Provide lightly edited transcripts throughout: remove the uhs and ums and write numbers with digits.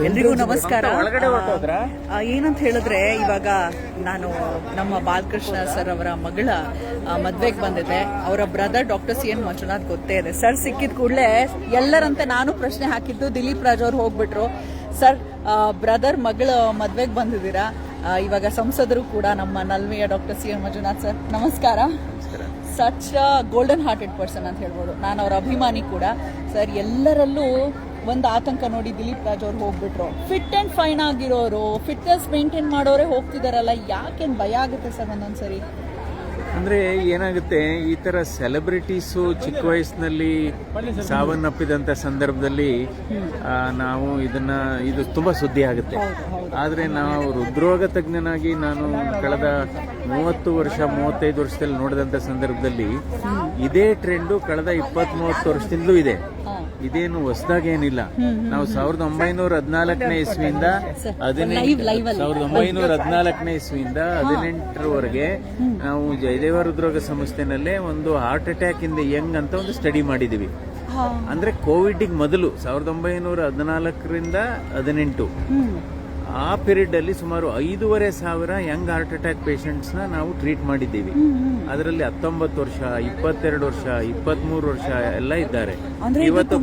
ಎಲ್ರಿಗೂ ನಮಸ್ಕಾರ. ಏನಂತ ಹೇಳಿದ್ರೆ ಇವಾಗ ನಾನು ನಮ್ಮ ಬಾಲಕೃಷ್ಣ ಸರ್ ಅವರ ಮಗಳ ಮದ್ವೆಗೆ ಬಂದಿದ್ದೆ. ಅವರ ಬ್ರದರ್ ಡಾಕ್ಟರ್ CN ಮಂಜುನಾಥ್ ಗೊತ್ತೇ ಇದೆ. ಸರ್ ಸಿಕ್ಕಿದ ಕೂಡಲೇ ಎಲ್ಲರಂತೆ ನಾನು ಪ್ರಶ್ನೆ ಹಾಕಿದ್ದು, ದಿಲೀಪ್ ರಾಜ್ ಅವ್ರು ಹೋಗ್ಬಿಟ್ರು. ಸರ್ ಬ್ರದರ್ ಮಗಳ ಮದ್ವೆಗೆ ಬಂದಿದ್ದೀರಾ, ಇವಾಗ ಸಂಸದರು ಕೂಡ ನಮ್ಮ ನಲ್ಮೆಯ ಡಾಕ್ಟರ್ CN ಮಂಜುನಾಥ್ ಸರ್, ನಮಸ್ಕಾರ. ಸಚ್ ಗೋಲ್ಡನ್ ಹಾರ್ಟೆಡ್ ಪರ್ಸನ್ ಅಂತ ಹೇಳ್ಬೋದು. ನಾನು ಅವರ ಅಭಿಮಾನಿ ಕೂಡ. ಸರ್ ಎಲ್ಲರಲ್ಲೂ ಒಂದು ಆತಂಕ ನೋಡಿ, ದಿಲೀಪ್ ರಾಜ್ ಅವ್ರು ಹೋಗ್ಬಿಟ್ರು. ಫಿಟ್ ಅಂಡ್ ಫೈನ್ ಆಗಿರೋರು, ಫಿಟ್ನೆಸ್ ಮೇಂಟೈನ್ ಮಾಡೋರೆ ಹೋಗ್ತಿದಾರಲ್ಲ, ಯಾಕೇನು ಭಯ ಆಗುತ್ತೆ ಸರ್ ಒಂದೊಂದ್ಸರಿ? ಅಂದ್ರೆ ಏನಾಗುತ್ತೆ, ಈ ತರ ಸೆಲೆಬ್ರಿಟೀಸು ಚಿಕ್ಕ ವಯಸ್ಸಿನಲ್ಲಿ ಸಾವನ್ನಪ್ಪಿದಂತ ಸಂದರ್ಭದಲ್ಲಿ ನಾವು ಇದು ತುಂಬಾ ಸುದ್ದಿ ಆಗುತ್ತೆ. ಆದ್ರೆ ನಾವು ಹೃದ್ರೋಗ ತಜ್ಞನಾಗಿ ನಾನು ಕಳೆದ 35 ವರ್ಷದಲ್ಲಿ ನೋಡಿದಂತ ಸಂದರ್ಭದಲ್ಲಿ ಇದೇ ಟ್ರೆಂಡು ಕಳೆದ 20-30 ವರ್ಷದಿಂದಲೂ ಇದೆ. ಇದೇನು ಹೊಸದಾಗೇನಿಲ್ಲ. ನಾವು 1914ನೇ ಇಸ್ವಿಯಿಂದ 18ರವರೆಗೆ ನಾವು ಜಯದೇವ ಹೃದ್ರೋಗ ಸಂಸ್ಥೆನಲ್ಲೇ ಒಂದು heart attack in the Young ಅಂತ ಒಂದು ಸ್ಟಡಿ ಮಾಡಿದೀವಿ. ಅಂದ್ರೆ ಕೋವಿಡ್ ಮೊದಲು 1914ರಿಂದ 18 ಆ ಪೀರಿಯಡ್ ಅಲ್ಲಿ ಸುಮಾರು 5,500 ಯಂಗ್ ಹಾರ್ಟ್ ಅಟ್ಯಾಕ್ ಪೇಷಂಟ್ಸ್ ನಾವು ಟ್ರೀಟ್ ಮಾಡಿದ್ದೀವಿ. ಅದರಲ್ಲಿ 19 ವರ್ಷ, 22 ವರ್ಷ, 23 ವರ್ಷ ಎಲ್ಲ ಇದ್ದಾರೆ. ಇವತ್ತು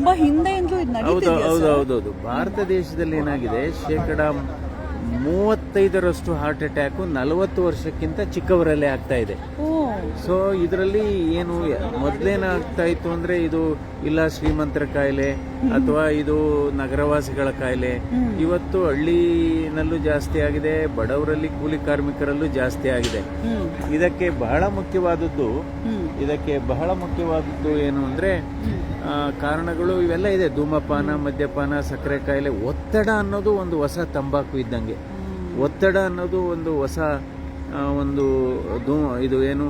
ಹೌದೌದು. ಭಾರತ ದೇಶದಲ್ಲಿ ಏನಾಗಿದೆ, 35% ಹಾರ್ಟ್ ಅಟ್ಯಾಕ್ 40 ವರ್ಷಕ್ಕಿಂತ ಚಿಕ್ಕವರಲ್ಲೇ ಆಗ್ತಾ ಇದೆ. ಸೊ ಇದರಲ್ಲಿ ಏನು ಮೊದಲೇನಾಗ್ತಾ ಇತ್ತು ಅಂದ್ರೆ, ಇದು ಇಲ್ಲ ಶ್ರೀಮಂತರ ಕಾಯಿಲೆ ಅಥವಾ ಇದು ನಗರವಾಸಿಗಳ ಕಾಯಿಲೆ. ಇವತ್ತು ಹಳ್ಳಿನಲ್ಲೂ ಜಾಸ್ತಿ ಆಗಿದೆ, ಬಡವರಲ್ಲಿ ಕೂಲಿ ಕಾರ್ಮಿಕರಲ್ಲೂ ಜಾಸ್ತಿ ಆಗಿದೆ. ಇದಕ್ಕೆ ಬಹಳ ಮುಖ್ಯವಾದದ್ದು ಏನು ಅಂದ್ರೆ, ಕಾರಣಗಳು ಇವೆಲ್ಲ ಇದೆ. ಧೂಮಪಾನ, ಮದ್ಯಪಾನ, ಸಕ್ಕರೆ ಕಾಯಿಲೆ, ಒತ್ತಡ ಅನ್ನೋದು ಒಂದು ಹೊಸ ತಂಬಾಕು ಇದ್ದಂಗೆ. ಒತ್ತಡ ಅನ್ನೋದು ಒಂದು ಹೊಸ ಇದು ಏನು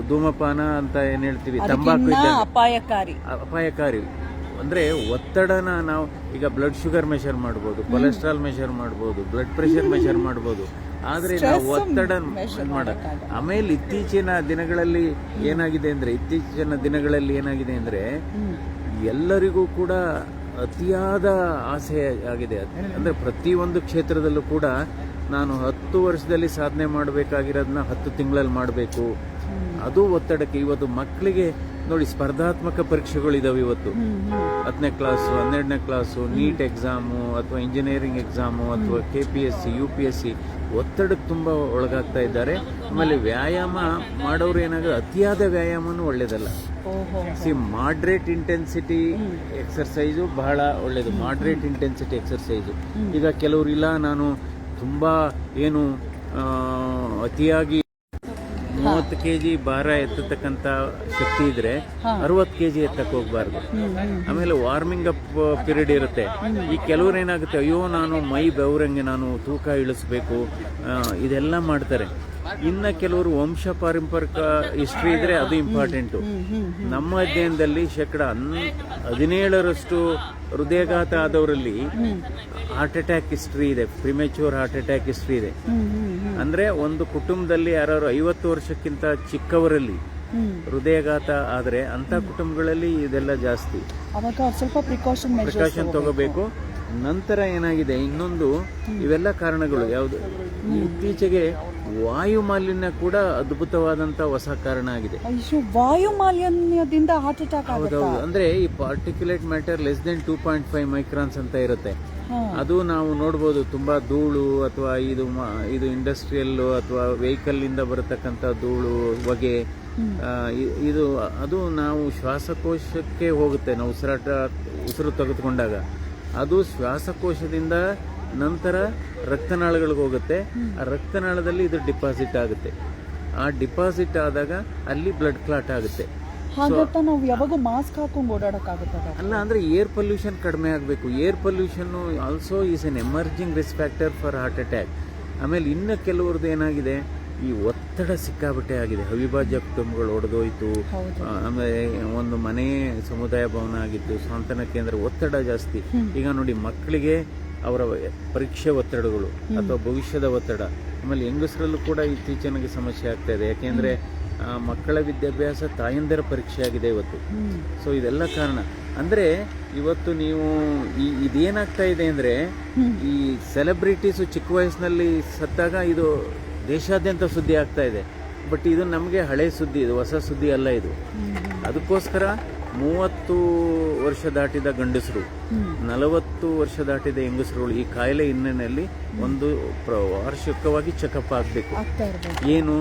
ಧೂಮಪಾನ ಅಂತ ಏನ್ ಹೇಳ್ತೀವಿ, ತಂಬಾಕು ಇದ್ದಂಗೆ ಅಪಾಯಕಾರಿ. ಅಂದ್ರೆ ಒತ್ತಡನ ನಾವು ಈಗ ಬ್ಲಡ್ ಶುಗರ್ ಮೆಷರ್ ಮಾಡಬಹುದು, ಕೊಲೆಸ್ಟ್ರಾಲ್ ಮೆಷರ್ ಮಾಡಬಹುದು, ಬ್ಲಡ್ ಪ್ರೆಷರ್ ಮೆಷರ್ ಮಾಡಬಹುದು. ಆದ್ರೆ ನಾವು ಒತ್ತಡ ಆಮೇಲೆ ಇತ್ತೀಚಿನ ದಿನಗಳಲ್ಲಿ ಏನಾಗಿದೆ ಅಂದ್ರೆ ಎಲ್ಲರಿಗೂ ಕೂಡ ಅತಿಯಾದ ಆಸೆ ಆಗಿದೆ. ಅಂದ್ರೆ ಪ್ರತಿಯೊಂದು ಕ್ಷೇತ್ರದಲ್ಲೂ ಕೂಡ ನಾನು 10 ವರ್ಷದಲ್ಲಿ ಸಾಧನೆ ಮಾಡಬೇಕಾಗಿರೋದನ್ನ 10 ತಿಂಗಳಲ್ಲಿ ಮಾಡಬೇಕು. ಅದು ಒತ್ತಡಕ್ಕೆ. ಇವತ್ತು ಮಕ್ಕಳಿಗೆ ನೋಡಿ, ಸ್ಪರ್ಧಾತ್ಮಕ ಪರೀಕ್ಷೆಗಳು ಇದಾವೆ. ಇವತ್ತು 10ನೇ ಕ್ಲಾಸು, 12ನೇ ಕ್ಲಾಸು, ನೀಟ್ ಎಕ್ಸಾಮು ಅಥವಾ ಇಂಜಿನಿಯರಿಂಗ್ ಎಕ್ಸಾಮು ಅಥವಾ KPSC, UPSC ಒತ್ತಡಕ್ಕೆ ತುಂಬಾ ಒಳಗಾಗ್ತಾ ಇದ್ದಾರೆ. ಆಮೇಲೆ ವ್ಯಾಯಾಮ ಮಾಡೋರು ಏನಾಗುತ್ತೆ, ಅತಿಯಾದ ವ್ಯಾಯಾಮನೂ ಒಳ್ಳೇದಲ್ಲ. ಮಾಡ್ರೇಟ್ ಇಂಟೆನ್ಸಿಟಿ ಎಕ್ಸರ್ಸೈಸು ಬಹಳ ಒಳ್ಳೇದು. Moderate intensity exercise. ಈಗ ಕೆಲವರು ಇಲ್ಲ, ನಾನು ತುಂಬಾ ಅತಿಯಾಗಿ 30 kg ಭಾರ ಎತ್ತತಕ್ಕಂತ ಶಕ್ತಿ ಇದ್ರೆ 60 kg ಎತ್ತಕ್ಕೆ ಹೋಗ್ಬಾರ್ದು. ಆಮೇಲೆ ವಾರ್ಮಿಂಗ್ ಅಪ್ ಪೀರಿಯಡ್ ಇರುತ್ತೆ. ಈ ಕೆಲವ್ರು ಏನಾಗುತ್ತೆ, ಅಯ್ಯೋ ನಾನು ಮೈ ಬೆವರಂಗೆ ನಾನು ತೂಕ ಇಳಿಸ್ಬೇಕು, ಇದೆಲ್ಲ ಮಾಡ್ತಾರೆ. ಇನ್ನ ಕೆಲವರು ವಂಶ ಪಾರಂಪರಿಕ ಹಿಸ್ಟ್ರಿ ಇದ್ರೆ ಅದು ಇಂಪಾರ್ಟೆಂಟು. ನಮ್ಮ ಅಧ್ಯಯನದಲ್ಲಿ 17% ಹೃದಯಾಘಾತ ಆದವರಲ್ಲಿ ಹಾರ್ಟ್ ಅಟ್ಯಾಕ್ ಹಿಸ್ಟ್ರಿ ಇದೆ, ಪ್ರಿಮೆಚೂರ್ ಹಾರ್ಟ್ ಅಟ್ಯಾಕ್ ಹಿಸ್ಟ್ರಿ ಇದೆ. ಅಂದ್ರೆ ಒಂದು ಕುಟುಂಬದಲ್ಲಿ ಯಾರು 50 ವರ್ಷಕ್ಕಿಂತ ಚಿಕ್ಕವರಲ್ಲಿ ಹೃದಯಾಘಾತ ಆದ್ರೆ ಅಂತ ಕುಟುಂಬಗಳಲ್ಲಿ ಇದೆಲ್ಲ ಜಾಸ್ತಿ. ಸ್ವಲ್ಪ ಪ್ರಿಕಾಷನ್ ತಗೋಬೇಕು. ನಂತರ ಏನಾಗಿದೆ, ಇನ್ನೊಂದು ಇವೆಲ್ಲ ಕಾರಣಗಳು ಯಾವುದು, ಇತ್ತೀಚೆಗೆ ವಾಯು ಮಾಲಿನ್ಯ ಕೂಡ ಅದ್ಭುತವಾದಂತ ಹೊಸ ಕಾರಣ ಆಗಿದೆ. ವಾಯು ಮಾಲಿನ್ಯದಿಂದ ಹಾರ್ಟ್ ಅಟ್ಯಾಕ್ ಹೌದೌದು. ಅಂದ್ರೆ ಈ particulate matter less than 2.5 microns ಅಂತ ಇರುತ್ತೆ. ಅದು ನಾವು ನೋಡ್ಬೋದು. ತುಂಬಾ ಧೂಳು ಅಥವಾ ಇದು ಇಂಡಸ್ಟ್ರಿಯಲ್ ಅಥವಾ ವೆಹಿಕಲ್ ಇಂದ ಬರತಕ್ಕಂತ ಧೂಳು, ಹೊಗೆ, ಅದು ನಾವು ಶ್ವಾಸಕೋಶಕ್ಕೆ ಹೋಗುತ್ತೆ. ನಾವು ಉಸಿರು ತೆಗೆದುಕೊಂಡಾಗ ಅದು ಶ್ವಾಸಕೋಶದಿಂದ ನಂತರ ರಕ್ತನಾಳಗಳಿಗೆ ಹೋಗುತ್ತೆ. ಆ ರಕ್ತನಾಳದಲ್ಲಿ ಇದು ಡಿಪಾಸಿಟ್ ಆಗುತ್ತೆ. ಆ ಡಿಪಾಸಿಟ್ ಆದಾಗ ಅಲ್ಲಿ ಬ್ಲಡ್ ಕ್ಲಾಟ್ ಆಗುತ್ತೆ. ನಾವು ಯಾವಾಗ ಮಾಸ್ಕ್ ಹಾಕೊಂಡು ಓಡಾಡಕ್ಕಾಗುತ್ತೆ? ಅಲ್ಲ, ಅಂದ್ರೆ ಏರ್ ಪೊಲ್ಯೂಷನ್ ಕಡಿಮೆ ಆಗಬೇಕು. Air pollution also is N emerging risk factor for heart attack. ಆಮೇಲೆ ಇನ್ನು ಕೆಲವ್ರದ್ದು ಏನಾಗಿದೆ, ಈ ಒತ್ತಡ ಸಿಕ್ಕಾಬಟ್ಟೆ ಆಗಿದೆ. ಅವಿಭಾಜ್ಯ ಕುಟುಂಬಗಳು ಒಡೆದೋಯ್ತು. ಆಮೇಲೆ ಒಂದು ಮನೆ ಸಮುದಾಯ ಭವನ ಆಗಿತ್ತು, ಸ್ವಾಂತನ ಕೇಂದ್ರ, ಒತ್ತಡ ಜಾಸ್ತಿ. ಈಗ ನೋಡಿ, ಮಕ್ಕಳಿಗೆ ಅವರ ಪರೀಕ್ಷೆ ಒತ್ತಡಗಳು ಅಥವಾ ಭವಿಷ್ಯದ ಒತ್ತಡ. ಆಮೇಲೆ ಹೆಂಗಸರಲ್ಲೂ ಕೂಡ ಇತ್ತೀಚೆಗೆ ಸಮಸ್ಯೆ ಆಗ್ತಾ ಇದೆ. ಯಾಕೆಂದ್ರೆ ಮಕ್ಕಳ ವಿದ್ಯಾಭ್ಯಾಸ, ತಾಯಂದಿರ ಪರೀಕ್ಷೆ ಆಗಿದೆ ಇವತ್ತು. ಸೊ ಇದೆಲ್ಲ ಕಾರಣ. ಅಂದರೆ ಇವತ್ತು ನೀವು ಇದೇನಾಗ್ತಾ ಇದೆ ಅಂದರೆ, ಈ ಸೆಲೆಬ್ರಿಟೀಸು ಚಿಕ್ಕ ವಯಸ್ಸಿನಲ್ಲಿ ಸತ್ತಾಗ ಇದು ದೇಶಾದ್ಯಂತ ಸುದ್ದಿ ಆಗ್ತಾ ಇದೆ. ಬಟ್ ಇದು ನಮಗೆ ಹಳೆ ಸುದ್ದಿ, ಇದು ಹೊಸ ಸುದ್ದಿ ಅಲ್ಲ ಇದು. ಅದಕ್ಕೋಸ್ಕರ 30 ವರ್ಷ ದಾಟಿದ ಗಂಡಸರು, 40 ವರ್ಷ ದಾಟಿದ ಹೆಂಗಸರುಗಳು ಈ ಕಾಯಿಲೆ ಹಿನ್ನೆಲೆಯಲ್ಲಿ ಒಂದು ವಾರ್ಷಿಕವಾಗಿ ಚೆಕಪ್ ಆಗಬೇಕು. ಏನು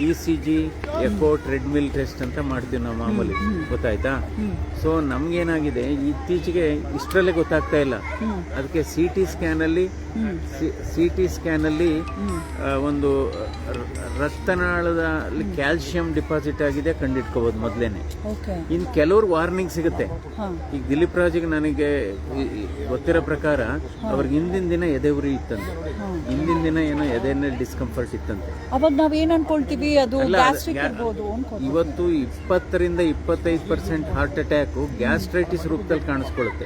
ECG, ಎಕೋ, ಟ್ರೆಡ್ಮಿಲ್ ಟೆಸ್ಟ್ ಅಂತ ಮಾಡ್ತೀವಿ ನಾವು ಮಾಮೂಲಿ, ಗೊತ್ತಾಯ್ತಾ? ಸೊ ನಮ್ಗೇನಾಗಿದೆ, ಇತ್ತೀಚೆಗೆ ಇಷ್ಟರಲ್ಲೇ ಗೊತ್ತಾಗ್ತಾ ಇಲ್ಲ. ಅದಕ್ಕೆ CT ಸ್ಕ್ಯಾನಲ್ಲಿ ಒಂದು ರಕ್ತನಾಳದಲ್ಲಿ ಕ್ಯಾಲ್ಸಿಯಂ ಡಿಪಾಸಿಟ್ ಆಗಿದೆ ಕಂಡಿಟ್ಕೋಬಹುದು ಮೊದಲೇನೆ. ಇನ್ನು ಕೆಲವ್ರು ವಾರ್ನಿಂಗ್ ಸಿಗುತ್ತೆ. ಈಗ ದಿಲೀಪ್ ರಾಜ್ಗೆ ನನಗೆ ಗೊತ್ತಿರೋ ಪ್ರಕಾರ ಅವ್ರಿಗೆ ಹಿಂದಿನ ದಿನ ಎದೆ ಉರಿ ಇತ್ತಂತೆ, ಹಿಂದಿನ ದಿನ ಏನೋ ಎದೆನಲ್ಲಿ ಡಿಸ್ಕಂಫರ್ಟ್ ಇತ್ತಂತೆ. ಅವಾಗ ನಾವೇನ್ ಅನ್ಕೊಳ್ತೀವಿ, ಅದು ಗ್ಯಾಸ್ಟ್ರಿಕ್ ಇರ್ಬೋದು. ಇವತ್ತು 20-25% ಹಾರ್ಟ್ ಅಟ್ಯಾಕ್ ಗ್ಯಾಸ್ಟ್ರೈಟಿಸ್ ರೂಪದಲ್ಲಿ ಕಾಣಿಸ್ಕೊಳ್ಳುತ್ತೆ.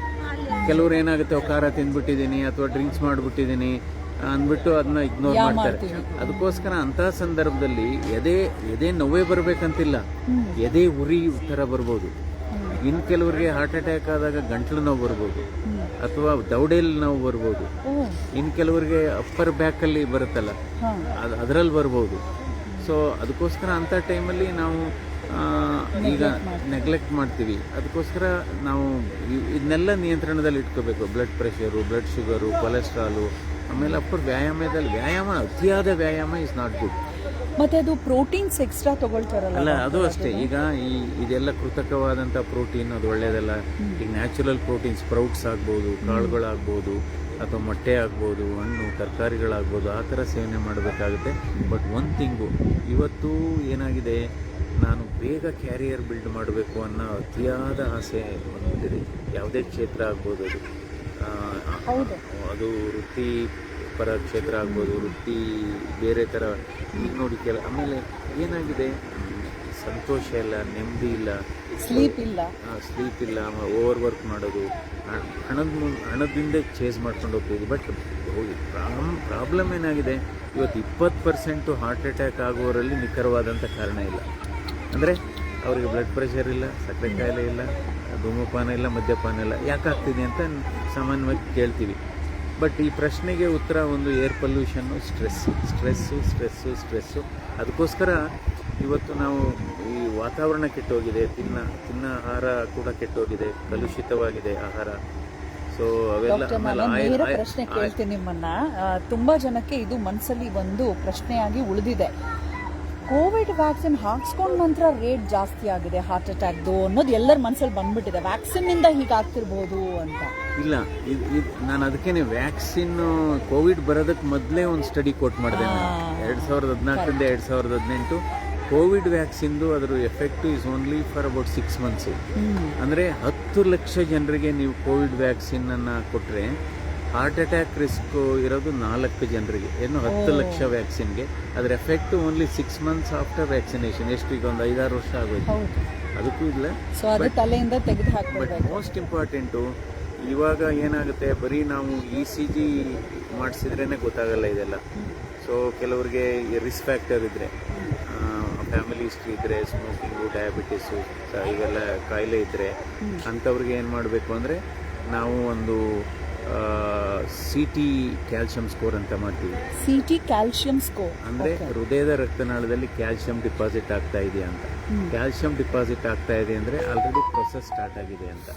ಕೆಲವ್ರು ಏನಾಗುತ್ತೆ, ಖಾರ ತಿಂದ್ಬಿಟ್ಟಿದ್ದೀನಿ ಅಥವಾ ಡ್ರಿಂಕ್ಸ್ ಮಾಡಿಬಿಟ್ಟಿದ್ದೀನಿ ಅಂದ್ಬಿಟ್ಟು ಅದನ್ನ ಇಗ್ನೋರ್ ಮಾಡ್ತಾರೆ. ಅದಕ್ಕೋಸ್ಕರ ಅಂತ ಸಂದರ್ಭದಲ್ಲಿ ಎದೆ ನೋವೇ ಬರ್ಬೇಕಂತಿಲ್ಲ, ಎದೆ ಉರಿ ತರ ಬರ್ಬೋದು. ಇನ್ ಕೆಲವರಿಗೆ ಹಾರ್ಟ್ ಅಟ್ಯಾಕ್ ಆದಾಗ ಗಂಟ್ಲು ನೋವು ಬರ್ಬೋದು, ಅಥವಾ ದೌಡೆಯಲ್ಲಿ ನೋವು ಬರ್ಬೋದು. ಇನ್ ಕೆಲವರಿಗೆ ಅಪ್ಪರ್ ಬ್ಯಾಕ್ ಅಲ್ಲಿ ಬರುತ್ತಲ್ಲ, ಅದರಲ್ಲಿ ಬರ್ಬೋದು. ಸೊ ಅದಕ್ಕೋಸ್ಕರ ಅಂಥ ಟೈಮಲ್ಲಿ ನಾವು ಈಗ ನೆಗ್ಲೆಕ್ಟ್ ಮಾಡ್ತೀವಿ. ಅದಕ್ಕೋಸ್ಕರ ನಾವು ಇದನ್ನೆಲ್ಲ ನಿಯಂತ್ರಣದಲ್ಲಿ ಇಟ್ಕೋಬೇಕು. Blood pressure, blood sugar, cholesterol, ಆಮೇಲೆ ವ್ಯಾಯಾಮ, ಅತಿಯಾದ ವ್ಯಾಯಾಮ ಇಸ್ ನಾಟ್ ಗುಡ್. ಮತ್ತೆ ಅದು ಪ್ರೋಟೀನ್ಸ್ ಎಕ್ಸ್ಟ್ರಾ ತಗೊಳ್ತಾರಲ್ಲ, ಅಲ್ಲ ಅದು ಅಷ್ಟೇ. ಈಗ ಇದೆಲ್ಲ ಕೃತಕವಾದಂಥ ಪ್ರೋಟೀನ್ ಅದು ಒಳ್ಳೆಯದಲ್ಲ. ಈಗ ನ್ಯಾಚುರಲ್ ಪ್ರೋಟೀನ್, ಸ್ಪ್ರೌಟ್ಸ್ ಆಗ್ಬೋದು, ಕಾಳುಗಳಾಗ್ಬೋದು, ಅಥವಾ ಮೊಟ್ಟೆ ಆಗ್ಬೋದು, ಹಣ್ಣು ತರಕಾರಿಗಳಾಗ್ಬೋದು, ಆ ಥರ ಸೇವನೆ ಮಾಡಬೇಕಾಗುತ್ತೆ. ಬಟ್ ಒಂದು ಥಿಂಗು, ಇವತ್ತು ಏನಾಗಿದೆ, ನಾನು ಬೇಗ ಕ್ಯಾರಿಯರ್ ಬಿಲ್ಡ್ ಮಾಡಬೇಕು ಅನ್ನೋ ಅತಿಯಾದ ಆಸೆ ಬಂದ್ಬಿಟ್ಟಿದೆ. ಯಾವುದೇ ಕ್ಷೇತ್ರ ಆಗ್ಬೋದು ಅದು ವೃತ್ತಿಪರ ಕ್ಷೇತ್ರ ಆಗ್ಬೋದು, ವೃತ್ತಿ ಬೇರೆ ಥರ. ಈಗ ನೋಡಿ ಆಮೇಲೆ ಏನಾಗಿದೆ, ಸಂತೋಷ ಇಲ್ಲ, ನೆಮ್ಮದಿ ಇಲ್ಲ, ಸ್ಲೀಪ್ ಇಲ್ಲ, ಓವರ್ ವರ್ಕ್ ಮಾಡೋದು, ಹಣದಿಂದ ಚೇಸ್ ಮಾಡ್ಕೊಂಡು ಹೋಗ್ತೀವಿ. ಬಟ್ ಪ್ರಾಬ್ಲಮ್ ಏನಾಗಿದೆ, ಇವತ್ತು 20% ಹಾರ್ಟ್ ಅಟ್ಯಾಕ್ ಆಗುವವರಲ್ಲಿ ನಿಖರವಾದಂಥ ಕಾರಣ ಇಲ್ಲ. ಅಂದರೆ ಅವರಿಗೆ ಬ್ಲಡ್ ಪ್ರೆಷರ್ ಇಲ್ಲ, ಸಕ್ಕರೆ ಕಾಯಿಲೆ ಇಲ್ಲ, ಧೂಮಪಾನ ಇಲ್ಲ, ಮದ್ಯಪಾನ ಇಲ್ಲ. ಯಾಕಾಗ್ತಿದೆ ಅಂತ ಸಾಮಾನ್ಯವಾಗಿ ಕೇಳ್ತೀವಿ. ಬಟ್ ಈ ಪ್ರಶ್ನೆಗೆ ಉತ್ತರ ಒಂದು ಏರ್ ಪೊಲ್ಯೂಷನ್ನು, ಸ್ಟ್ರೆಸ್ಸು. ಅದಕ್ಕೋಸ್ಕರ ಇವತ್ತು ನಾವು ಈ ವಾತಾವರಣ ಕೆಟ್ಟೋಗಿದೆ, ತಿನ್ನ ಆಹಾರ ಕೂಡ ಕೆಟ್ಟೋಗಿದೆ, ಕಲುಷಿತವಾಗಿದೆ ಆಹಾರ. ಸೊ ಅವೆಲ್ಲ ಪ್ರಶ್ನೆ ಕೇಳ್ತೀನಿ ನಿಮ್ಮನ್ನ. ತುಂಬಾ ಜನಕ್ಕೆ ಇದು ಮನಸ್ಸಲ್ಲಿ ಒಂದು ಪ್ರಶ್ನೆಯಾಗಿ ಉಳಿದಿದೆ. ಕೋವಿಡ್ ವ್ಯಾಕ್ಸಿನ್ ಹಾಕ್ಸ್ಕೊಂಡ ನಂತರ ರೇಟ್ ಜಾಸ್ತಿ ಆಗಿದೆ ಹಾರ್ಟ್ ಅಟ್ಯಾಕ್ದು ಅನ್ನೋದು ಎಲ್ಲರ ಮನಸ್ಸಲ್ಲಿ ಬಂದ್ಬಿಟ್ಟಿದೆ. ವ್ಯಾಕ್ಸಿನ್ ಇಂದ ಹೀಗಾಗ್ತಿರ್ಬೋದು ಅಂತ. ಇಲ್ಲ, ನಾನು ಅದಕ್ಕೇನೆ ವ್ಯಾಕ್ಸಿನ್ ಕೋವಿಡ್ ಬರೋದಕ್ಕೆ ಮೊದಲೇ ಒಂದು ಸ್ಟಡಿ ಕೋಟ್ ಮಾಡಿದೆ. 2014 2018 ಕೋವಿಡ್ ವ್ಯಾಕ್ಸಿನ್ದು ಅದರ effect is only for about 6 months. ಅಂದರೆ 10 ಲಕ್ಷ ಜನರಿಗೆ ನೀವು ಕೋವಿಡ್ ವ್ಯಾಕ್ಸಿನ್ ಅನ್ನು ಕೊಟ್ಟರೆ ಹಾರ್ಟ್ ಅಟ್ಯಾಕ್ ರಿಸ್ಕ್ ಇರೋದು 4 ಜನರಿಗೆ. 10 ಲಕ್ಷ ವ್ಯಾಕ್ಸಿನ್ಗೆ ಅದರ effect only 6 months after vaccination. ಎಷ್ಟು ಈಗ ಒಂದು 5-6 ವರ್ಷ ಆಗೋಯ್ತು, ಅದಕ್ಕೂ ಇಲ್ಲ. ತಲೆಯಿಂದ ತೆಗೆದು ಹಾಕಬೇಕು. ಬಟ್ ಮೋಸ್ಟ್ ಇಂಪಾರ್ಟೆಂಟು, ಇವಾಗ ಏನಾಗುತ್ತೆ, ಬರೀ ನಾವು ECG ಮಾಡಿಸಿದ್ರೇ ಗೊತ್ತಾಗಲ್ಲ ಇದೆಲ್ಲ. ಸೊ ಕೆಲವ್ರಿಗೆ ರಿಸ್ಕ್ ಫ್ಯಾಕ್ಟರ್ ಇದ್ದರೆ, ಫ್ಯಾಮಿಲಿ ಹಿಸ್ಟ್ರಿ ಇದ್ದರೆ, ಸ್ಮೋಕಿಂಗು, ಡಯಾಬಿಟಿಸು, ಇವೆಲ್ಲ ಕಾಯಿಲೆ ಇದ್ದರೆ ಅಂಥವ್ರಿಗೆ ಏನು ಮಾಡಬೇಕು ಅಂದರೆ, ನಾವು ಒಂದು CT ಕ್ಯಾಲ್ಸಿಯಂ ಸ್ಕೋರ್ ಅಂತ ಮಾಡ್ತೀವಿ. CT ಕ್ಯಾಲ್ಸಿಯಂ ಸ್ಕೋರ್ ಅಂದರೆ ಹೃದಯದ ರಕ್ತನಾಳದಲ್ಲಿ ಕ್ಯಾಲ್ಸಿಯಂ ಡಿಪಾಸಿಟ್ ಆಗ್ತಾ ಇದೆಯಾ ಅಂತ. ಕ್ಯಾಲ್ಸಿಯಂ ಡಿಪಾಸಿಟ್ ಆಗ್ತಾ ಇದೆ ಅಂದರೆ ಆಲ್ರೆಡಿ ಪ್ರೊಸೆಸ್ ಸ್ಟಾರ್ಟ್ ಆಗಿದೆ ಅಂತ.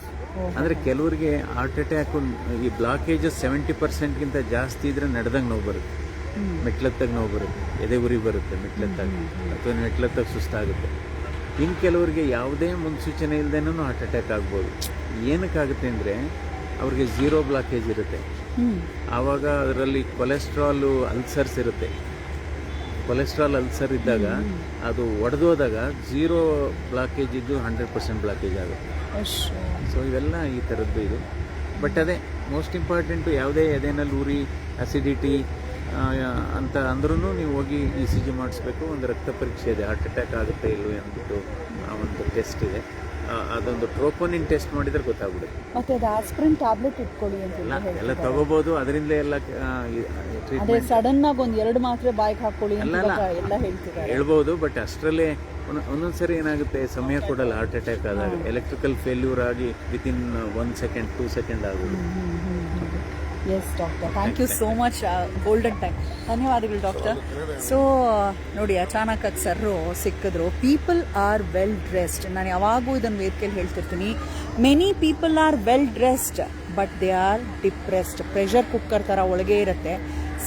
ಅಂದರೆ ಕೆಲವರಿಗೆ ಹಾರ್ಟ್ ಅಟ್ಯಾಕು ಈ ಬ್ಲಾಕೇಜಸ್ 70%ಗಿಂತ ಜಾಸ್ತಿ ಇದ್ರೆ ನಡೆದಂಗೆ ನೋವು ಬರುತ್ತೆ, ಮೆಟ್ಲತ್ತಾಗ ನೋವು ಬರುತ್ತೆ, ಎದೆ ಉರಿ ಬರುತ್ತೆ ಮೆಟ್ಲತ್ತಾಗ, ಅಥವಾ ಮೆಟ್ಲತ್ತಾಗ ಸುಸ್ತಾಗುತ್ತೆ. ಇನ್ನು ಕೆಲವರಿಗೆ ಯಾವುದೇ ಮುನ್ಸೂಚನೆ ಇಲ್ಲದೇನೂ ಹಾರ್ಟ್ ಅಟ್ಯಾಕ್ ಆಗ್ಬೋದು. ಏನಕ್ಕಾಗುತ್ತೆ ಅಂದರೆ ಅವ್ರಿಗೆ 0 ಬ್ಲಾಕೇಜ್ ಇರುತ್ತೆ. ಆವಾಗ ಅದರಲ್ಲಿ ಕೊಲೆಸ್ಟ್ರಾಲು ಅಲ್ಸರ್ಸ್ ಇರುತ್ತೆ. ಕೊಲೆಸ್ಟ್ರಾಲ್ ಅಲ್ಸರ್ ಇದ್ದಾಗ ಅದು ಒಡೆದೋದಾಗ 0 ಬ್ಲಾಕೇಜ್ ಇದ್ದು 100% ಬ್ಲಾಕೇಜ್ ಆಗುತ್ತೆ. ಸೊ ಇವೆಲ್ಲ ಈ ಥರದ್ದು ಇದು. ಬಟ್ ಅದೇ ಮೋಸ್ಟ್ ಇಂಪಾರ್ಟೆಂಟು, ಯಾವುದೇ ಎದೆನಲ್ಲಿ ಉರಿ, ಅಸಿಡಿಟಿ ಅಂತ ಅಂದ್ರೂ ನೀವು ಹೋಗಿ ECG ಮಾಡಿಸ್ಬೇಕು. ಒಂದು ರಕ್ತ ಪರೀಕ್ಷೆ ಇದೆ, ಹಾರ್ಟ್ ಅಟ್ಯಾಕ್ ಆಗುತ್ತೆ ಇಲ್ಲವೇ ಅಂದ್ಬಿಟ್ಟು ಒಂದು ಟೆಸ್ಟ್ ಇದೆ. ಅದೊಂದು ಟ್ರೋಪೋನಿನ್ ಟೆಸ್ಟ್ ಮಾಡಿದ್ರೆ ಗೊತ್ತಾಗ್ಬಿಡುತ್ತೆ. ಮತ್ತೆ ಅದು ಆಸ್ಪ್ರಿನ್ ಟ್ಯಾಬ್ಲೆಟ್ ಇಟ್ಕೊಳ್ಳಿ ಅಂತ ಎಲ್ಲ ತಗೋಬಹುದು, ಅದರಿಂದ ಎಲ್ಲ ಟ್ರೀಟ್ಮೆಂಟ್. ಸಡನ್ ಆಗಿ ಒಂದು 2 ಮಾತ್ರೆ ಬಾಯಿಗೆ ಹಾಕೊಳ್ಳಿ ಅಂತ ಎಲ್ಲ ಹೇಳ್ತಿದ್ದಾರೆ, ಹೇಳ್ಬೋದು. ಬಟ್ ಅಷ್ಟರಲ್ಲೇ ಒಂದೊಂದ್ಸರಿ ಏನಾಗುತ್ತೆ, ಸಮಯ ಕೊಡಲ್ಲ. ಹಾರ್ಟ್ ಅಟ್ಯಾಕ್ ಆದಾಗ ಎಲೆಕ್ಟ್ರಿಕಲ್ ಫೇಲ್ಯೂರ್ ಆಗಿ ವಿತಿನ್ 1 ಸೆಕೆಂಡ್ 2 ಸೆಕೆಂಡ್ ಆಗೋದು. Yes doctor, thank you so much. Golden time. ಧನ್ಯವಾದಗಳು ಡಾಕ್ಟರ್. ಸೊ ನೋಡಿ, ಅಚಾನಕ್ ಸರ್ರು ಸಿಕ್ಕಿದ್ರು. People are well dressed. ನಾನು ಯಾವಾಗೂ ಇದನ್ನು ವೇದಿಕೆಯಲ್ಲಿ ಹೇಳ್ತಿರ್ತೀನಿ. Many people are well dressed but they are depressed. Pressure cooker ಥರ ಒಳಗೆ ಇರುತ್ತೆ.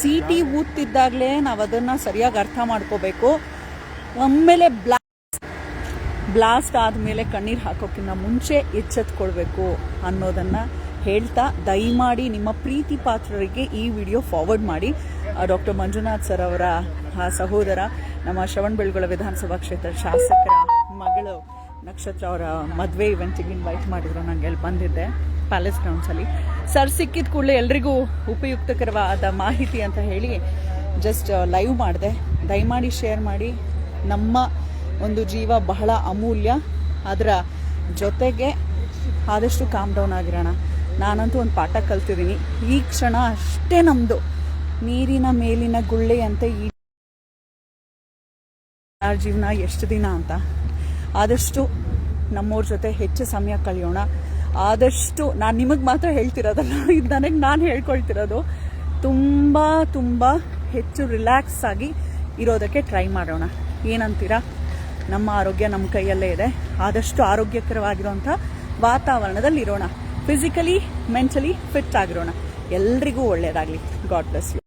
ಸಿಟಿ ಊದ್ತಿದ್ದಾಗಲೇ ನಾವು ಅದನ್ನು ಸರಿಯಾಗಿ ಅರ್ಥ ಮಾಡ್ಕೋಬೇಕು. ಒಮ್ಮೆಲೆ ಬ್ಲಾಸ್ಟ್ ಆದಮೇಲೆ ಕಣ್ಣೀರು ಹಾಕೋಕ್ಕಿಂತ ಮುಂಚೆ ಎಚ್ಚೆತ್ಕೊಳ್ಬೇಕು ಅನ್ನೋದನ್ನು ಹೇಳ್ತಾ, ದಯಮಾಡಿ ನಿಮ್ಮ ಪ್ರೀತಿ ಪಾತ್ರರಿಗೆ ಈ ವಿಡಿಯೋ ಫಾರ್ವರ್ಡ್ ಮಾಡಿ. ಡಾಕ್ಟರ್ ಮಂಜುನಾಥ್ ಸರ್ ಅವರ ಸಹೋದರ, ನಮ್ಮ ಶ್ರವಣಬೆಳಗೊಳ ವಿಧಾನಸಭಾ ಕ್ಷೇತ್ರ ಶಾಸಕರ ಮಗಳು ನಕ್ಷತ್ರ ಅವರ ಮದುವೆ ಇವೆಂಟಿಗೆ ಇನ್ವೈಟ್ ಮಾಡಿದ್ರು. ನನಗೆ ಅಲ್ಲಿ ಬಂದಿದ್ದೆ ಪ್ಯಾಲೇಸ್ ಗ್ರೌಂಡ್ಸಲ್ಲಿ. ಸರ್ ಸಿಕ್ಕಿದ ಕೂಡಲೇ ಎಲ್ರಿಗೂ ಉಪಯುಕ್ತಕರವಾದ ಮಾಹಿತಿ ಅಂತ ಹೇಳಿ ಜಸ್ಟ್ ಲೈವ್ ಮಾಡಿದೆ. ದಯಮಾಡಿ ಶೇರ್ ಮಾಡಿ. ನಮ್ಮ ಒಂದು ಜೀವ ಬಹಳ ಅಮೂಲ್ಯ. ಅದರ ಜೊತೆಗೆ ಆದಷ್ಟು ಕಾಮ್ ಡೌನ್ ಆಗಿರೋಣ. ನಾನಂತೂ ಒಂದು ಪಾಠ ಕಲ್ತಿದ್ದೀನಿ. ಈ ಕ್ಷಣ ಅಷ್ಟೇ ನಮ್ಮದು. ನೀರಿನ ಮೇಲಿನ ಗುಳ್ಳೆಯಂತೆ ಈ ಜೀವನ ಎಷ್ಟು ದಿನ ಅಂತ. ಆದಷ್ಟು ನಮ್ಮವ್ರ ಜೊತೆ ಹೆಚ್ಚು ಸಮಯ ಕಳೆಯೋಣ. ಆದಷ್ಟು ನಾನು ನಿಮಗೆ ಮಾತ್ರ ಹೇಳ್ತಿರೋದಲ್ಲ, ಇದು ನನಗೆ ನಾನು ಹೇಳ್ಕೊಳ್ತಿರೋದು. ತುಂಬ ತುಂಬ ಹೆಚ್ಚು ರಿಲ್ಯಾಕ್ಸ್ ಆಗಿ ಇರೋದಕ್ಕೆ ಟ್ರೈ ಮಾಡೋಣ. ಏನಂತೀರಾ? ನಮ್ಮ ಆರೋಗ್ಯ ನಮ್ಮ ಕೈಯಲ್ಲೇ ಇದೆ. ಆದಷ್ಟು ಆರೋಗ್ಯಕರವಾಗಿರೋಂಥ ವಾತಾವರಣದಲ್ಲಿ ಇರೋಣ. ಫಿಸಿಕಲಿ ಮೆಂಟಲಿ ಫಿಟ್ ಆಗಿರೋಣ. ಎಲ್ರಿಗೂ ಒಳ್ಳೆಯದಾಗಲಿ. God bless you.